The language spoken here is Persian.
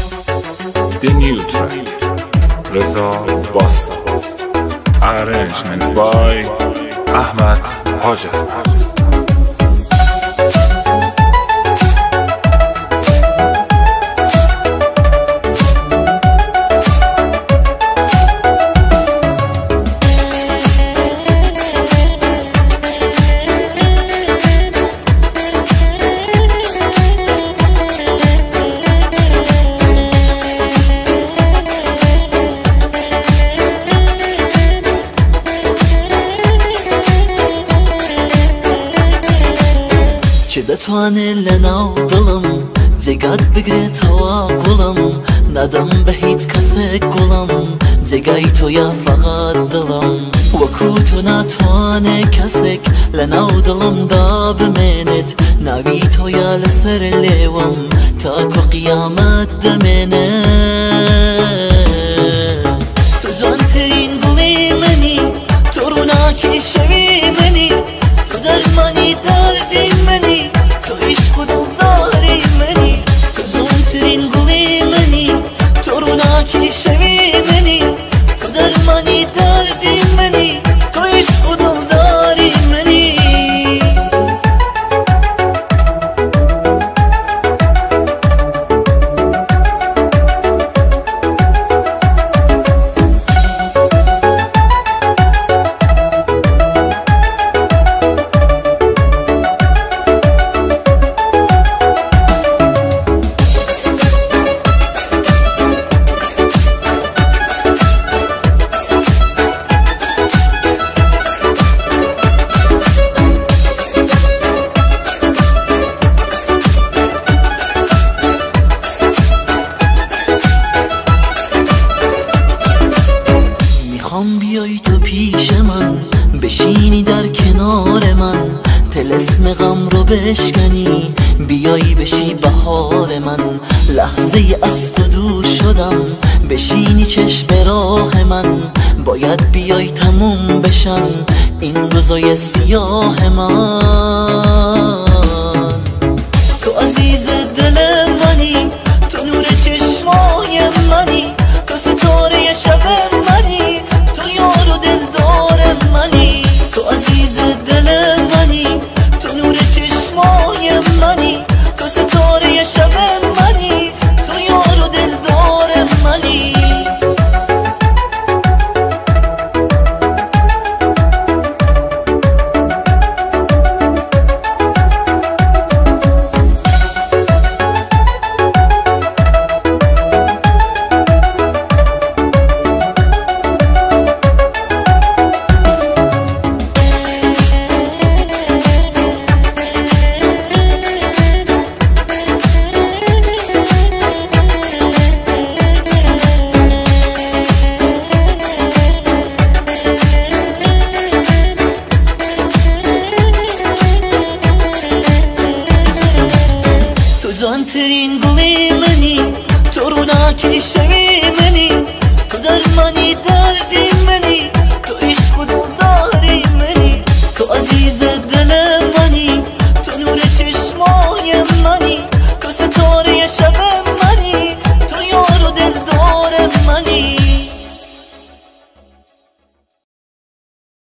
The New Track رضا باستا Arrangement by احمد حاجتمند. چه دتوانه لناو دڵم جێگات بگرێتەوە گوڵم نادەم بە هیچ کەسێک گوڵم جێگای تۆیە فەقات دڵم وەکو تۆ ناتوانێ کەسێک لەناو دڵمدا بمێنێت ناوی تۆیە لەسەر لێوم تاکو قیامەت دەمێنێت تۆ جوانترین گوڵی منی تۆ ڕووناکی شەوی منی تۆ دەرمانی دەردی منی تۆ عیشق و دڵداری منی تۆ جوانترین گوڵی منی تۆ ڕووناکی شەوی منی تۆ دەرمانی دەردی منی تۆ عیشق و دڵداری منی میخوام بیای تو پیش من بشینی در کنار من طلسم غم رو بشکنی بیای بشی بهار من لحظه از تو دور شدم بشینی چشم راه من باید بیای تموم بشن این روزای سیاه من تو عزیز دل منی تو نور چشمای منی تو ستاره شب منی تو یار و دلدار منی تو عزیز دل منی تو نور چشمای منی تو ستاره شب منی تو یار و دلدار منی جوانترین گوڵی منی تۆ ڕووناکی شەوی